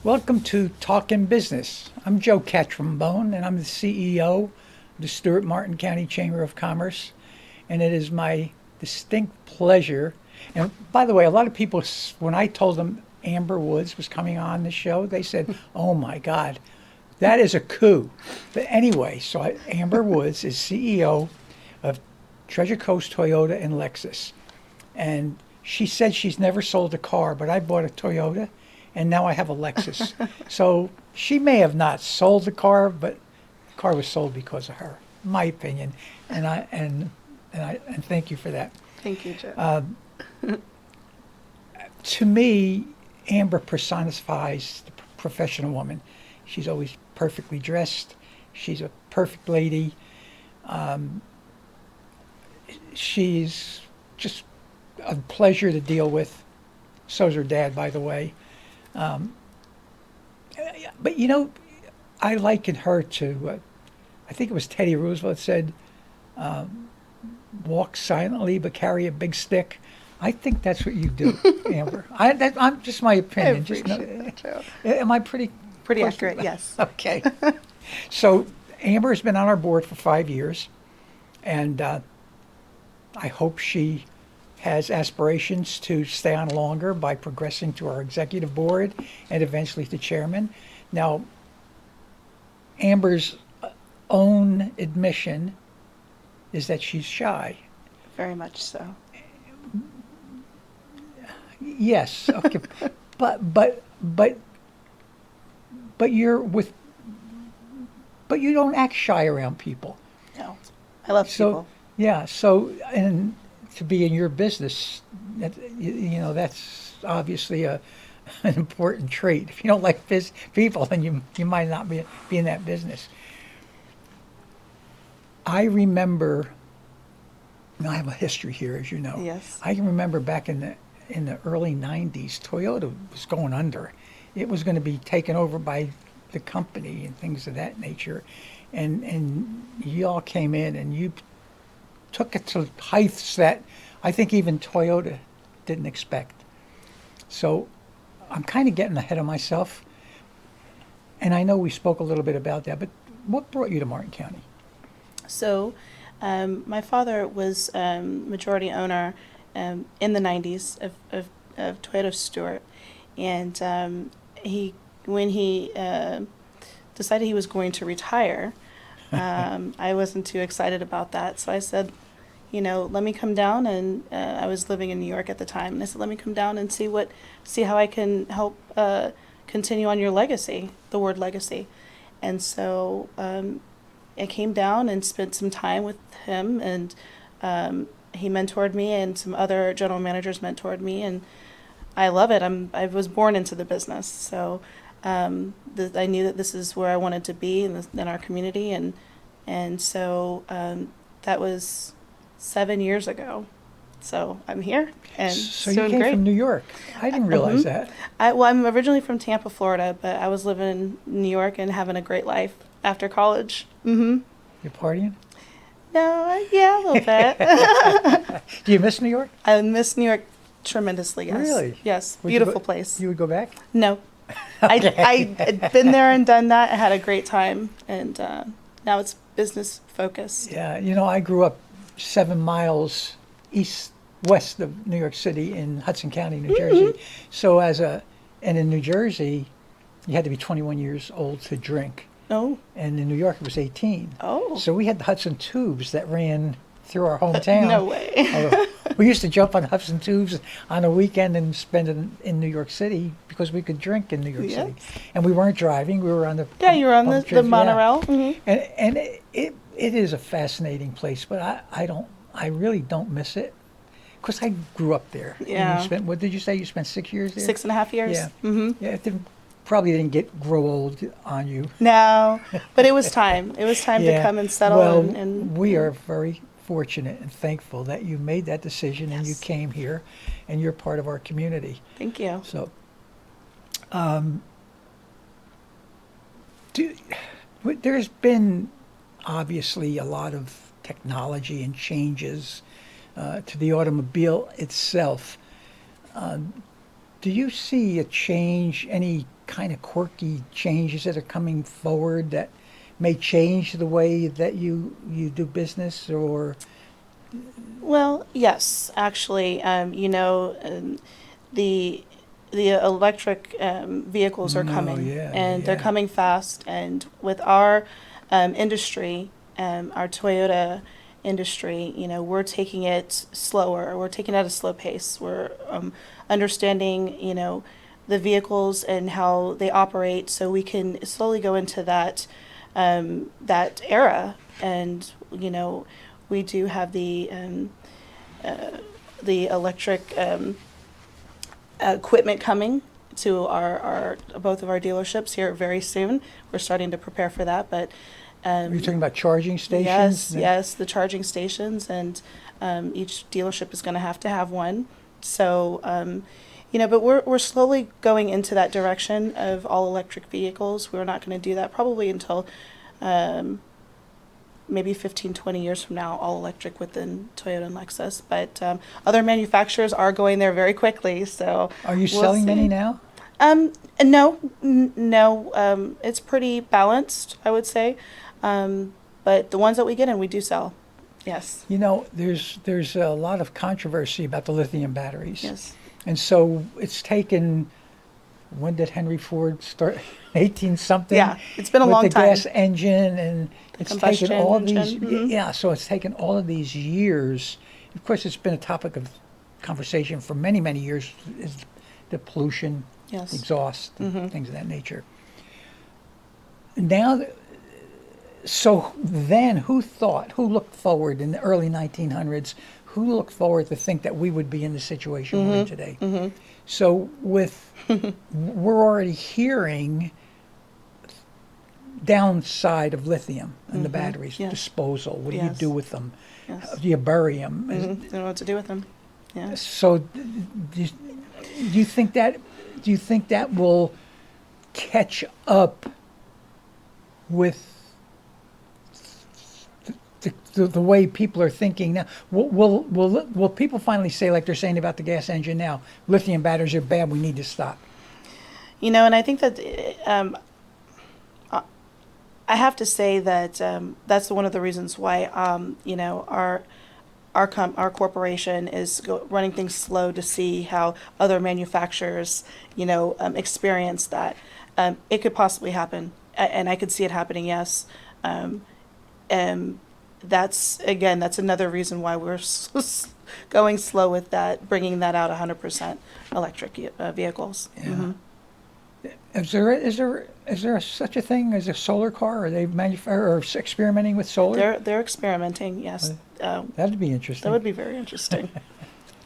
Welcome to Talkin Business. I'm Joe Catrambone, and I'm the CEO of the Stuart Martin County Chamber of Commerce. And it is my distinct pleasure. And by the way, a lot of people, when I told them Amber Woods was coming on the show, they said, "Oh my God, that is a coup." But anyway, Amber Woods is CEO of Treasure Coast Toyota and Lexus. And she said she's never sold a car, but I bought a Toyota and now I have a Lexus. So she may have not sold the car, but the car was sold because of her, in my opinion. And thank you for that. Thank you, Joe. To me, Amber personifies the professional woman. She's always perfectly dressed. She's a perfect lady. She's just a pleasure to deal with. So's her dad, by the way. But I liken her to, I think it was Teddy Roosevelt said, walk silently but carry a big stick. I think that's what you do, Amber. I'm just my I opinion. appreciate that, Joe. Am I pretty Pretty close to accurate, that? yes. Okay. So Amber has been on our board for 5 years, and I hope she has aspirations to stay on longer by progressing to our executive board and eventually to chairman. Now, Amber's own admission is that she's shy. Very much so. Yes, okay, but you're with, but you don't act shy around people. No, I love So people. yeah, and to be in your business, that's obviously an important trait. If you don't like people, then you might not be in that business. I remember. Now I have a history here, as you know. Yes. I can remember back in the early '90s, Toyota was going under. It was going to be taken over by the company and things of that nature, and you all came in and you took it to heights that I think even Toyota didn't expect. So I'm kind of getting ahead of myself, and I know we spoke a little bit about that, but what brought you to Martin County? So, my father was majority owner in the 90s of Toyota Stuart. And when he decided he was going to retire, I wasn't too excited about that. So I said, let me come down, and I was living in New York at the time. And I said, let me come down and see how I can help continue on your legacy, the word legacy. And so I came down and spent some time with him, and he mentored me, and some other general managers mentored me, and I love it. I was born into the business, so I knew that this is where I wanted to be in our community, and so that was 7 years ago. So I'm here and So it's you doing came great. from New York. I didn't realize that. I'm originally from Tampa, Florida, but I was living in New York and having a great life after college. You're partying? No, yeah, a little bit. Do you miss New York? I miss New York tremendously. Yes. Really? Yes. Would you go- Beautiful place. You would go back? No, I'd been there and done that. I had a great time, and now it's business focused. Yeah, I grew up 7 miles west of New York City in Hudson County, New Jersey. So and in New Jersey, you had to be 21 years old to drink. Oh, And in New York, it was 18. oh, So we had the Hudson Tubes that ran through our hometown. no way. We used to jump on Hudson Tubes on a weekend and spend it in New York City because we could drink in New York City. And we weren't driving, we were on the Yeah, you were on public the transit, yeah. monorail. And it is a fascinating place, but I really don't miss it. Of course, I grew up there. And Yeah. you spent, what did you say? You spent 6 years there? 6.5 years. Yeah. Yeah, probably didn't grow old on you. No, but it was time. It was time to come and settle. Well, and we are very fortunate and thankful that you made that decision and you Yes. came here and you're part of our community. Thank you. So, there's been obviously a lot of technology and changes to the automobile itself. Do you see a change, any kind of quirky changes that are coming forward that may change the way that you do business, or? Well, yes, actually, the electric vehicles are No, coming, yeah, and they're yeah. coming fast. And with our industry, our Toyota industry, we're taking it slower. We're taking it at a slow pace. We're understanding, the vehicles and how they operate, so we can slowly go into that era. And we do have the electric equipment coming to our both of our dealerships here very soon. We're starting to prepare for that, but Are you talking about charging stations? yes, the charging stations, and each dealership is going to have one. So, but we're slowly going into that direction of all electric vehicles. We're not going to do that probably until maybe 15, 20 years from now, all electric within Toyota and Lexus. But other manufacturers are going there very quickly. So Are you we'll selling see. many now? No. It's pretty balanced, I would say. But the ones that we get in, we do sell. Yes. There's a lot of controversy about the lithium batteries. Yes. And so it's taken, when did Henry Ford start? 18 something? Yeah, it's been a with long the time. gas engine, and it's taken combustion all of engine, these, yeah, so it's taken all of these years. Of course, it's been a topic of conversation for many, many years, is the pollution, Yes. exhaust, and things of that nature. Now, so then who looked forward in the early 1900s, who looked forward to think that we would be in the situation we're in today? So we're already hearing downside of lithium and the batteries, Yes. disposal. What do you Yes. do with them? Yes. Do you bury them? Don't know what to do with them. Yeah. So do you think that will catch up with the way people are thinking now? Will people finally say, like they're saying about the gas engine now, lithium batteries are bad, we need to stop? And I think that I have to say that that's one of the reasons why our corporation is running things slow to see how other manufacturers experience that. It could possibly happen, and I could see it happening. Yes, and that's another reason why we're going slow with that, bringing that out 100% electric vehicles. Yeah. Is there such a thing as a solar car? Are they experimenting with solar? They're experimenting. Yes, That'd be interesting. that would be very interesting,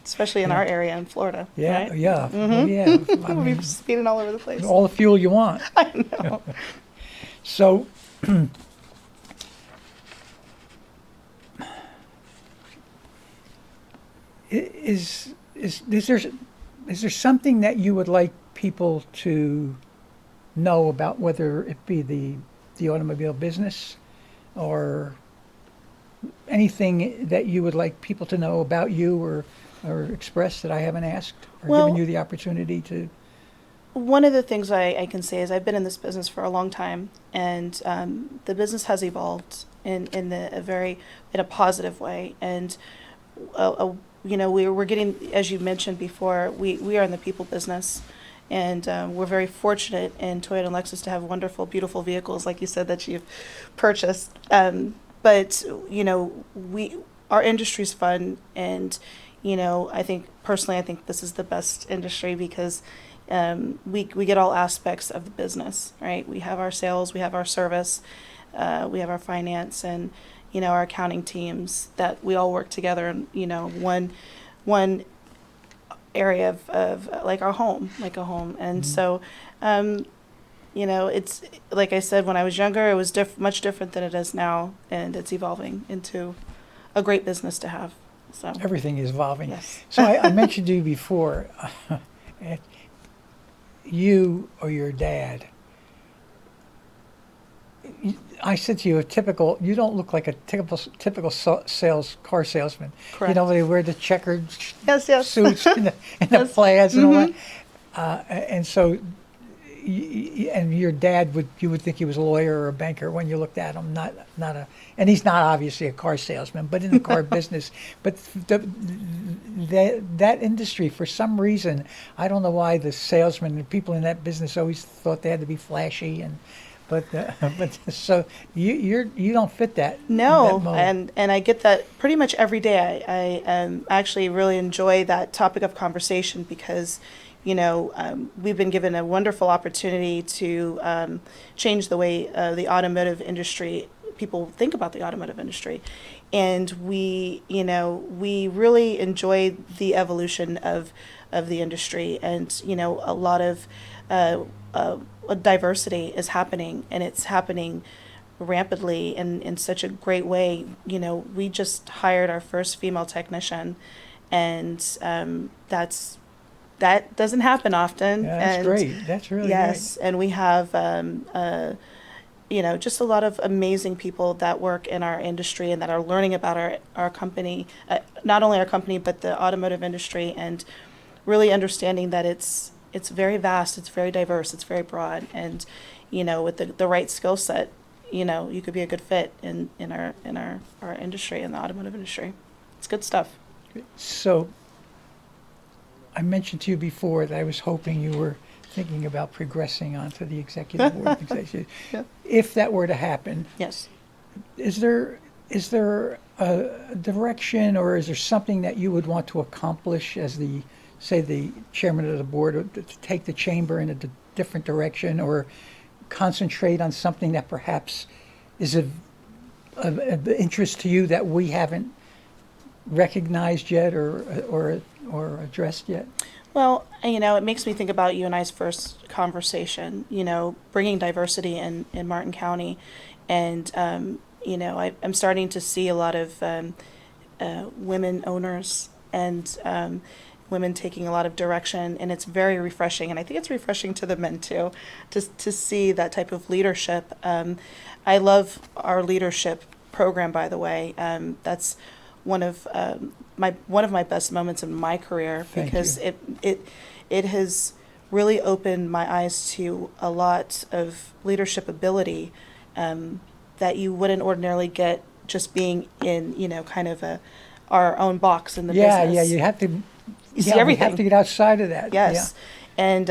especially in our area in Florida. Yeah, right? yeah, well, yeah. I We'll mean, be speeding all over the place. all the fuel you want. I know. So, is there something that you would like people to know about, whether it be the automobile business or anything that you would like people to know about you or express that I haven't asked or Well, given you the opportunity to? One of the things I can say is I've been in this business for a long time, and the business has evolved in a positive way. And we're getting, as you mentioned before, we are in the people business, and we're very fortunate in Toyota and Lexus to have wonderful, beautiful vehicles, like you said, that you've purchased. But our industry's fun, and I think this is the best industry because we get all aspects of the business, right? We have our sales, we have our service, we have our finance, and our accounting teams that we all work together in one area of like a home. And so it's like I said, when I was younger, it was much different than it is now, and it's evolving into a great business to have. So Everything is evolving. Yes. So I mentioned to you before, you or your dad, I said to you, you don't look like a typical car salesman. Correct. They wear the checkered Yes. suits and the Yes. plaids and all that. And so and your dad you would think he was a lawyer or a banker when you looked at him, and he's not obviously a car salesman, but in the car business. But that industry, for some reason, I don't know why the salesmen and people in that business always thought they had to be flashy but so you don't fit that. No, that mold. and I get that pretty much every day. I actually really enjoy that topic of conversation because, we've been given a wonderful opportunity to change the way the automotive industry, people think about the automotive industry. And we really enjoy the evolution of the industry, and, a lot of diversity is happening, and it's happening rapidly and in such a great way. We just hired our first female technician, and that doesn't happen often. Yeah, that's great. That's really yes, and we have just a lot of amazing people that work in our industry and that are learning about our company, not only our company but the automotive industry, and really understanding that it's very vast, it's very diverse, it's very broad, and with the right skill set, you could be a good fit in our industry, in the automotive industry. It's good stuff. great. So I mentioned to you before that I was hoping you were thinking about progressing onto the executive board. Yeah. If that were to happen, Yes. is there a direction, or is there something that you would want to accomplish as the chairman of the board, or to take the chamber in a different direction, or concentrate on something that perhaps is of interest to you that we haven't recognized yet or addressed yet? Well, it makes me think about you and I's first conversation, bringing diversity in Martin County. And, I'm starting to see a lot of women owners and women taking a lot of direction. And it's very refreshing. And I think it's refreshing to the men, too, to see that type of leadership. I love our leadership program, by the way. That's one of my best moments in my career, because it has really opened my eyes to a lot of leadership ability that you wouldn't ordinarily get just being in kind of our own box in the business. Yeah, you have to. You see everything. We have to get outside of that. Yes. Yeah.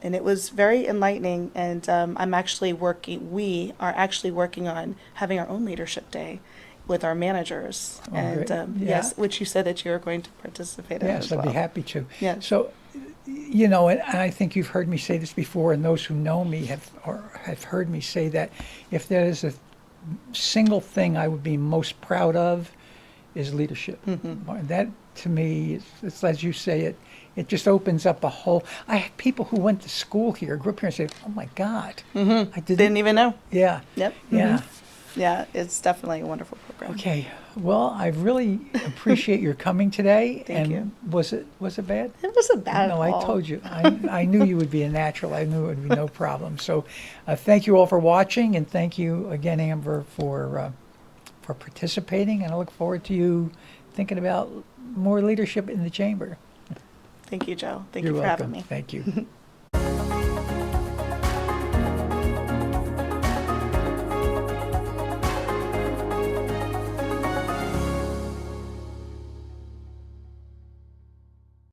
And it was very enlightening, and we are actually working on having our own leadership day with our managers. Oh, and great. yes, which you said that you're going to participate in Yes, as I'd well. be happy to. Yeah. So, and I think you've heard me say this before, and those who know me have heard me say that if there is a single thing I would be most proud of, is leadership. Mm-hmm. That, to me, it's as you say, it just opens up a whole. I have people who went to school here, grew up here, and say, "Oh my God, Mm-hmm. I Didn't even know. Yeah. Yep. Yeah. Mm-hmm. Yeah, it's definitely a wonderful program. Okay. Well, I really appreciate your coming today. Thank and you. Was it bad? It wasn't bad No, at all. I told you. I knew you would be a natural. I knew it would be no problem. So, thank you all for watching, and thank you again, Amber, for participating. And I look forward to you thinking about more leadership in the chamber. Thank you, Joe. Thank You're you for welcome. having me. Thank you.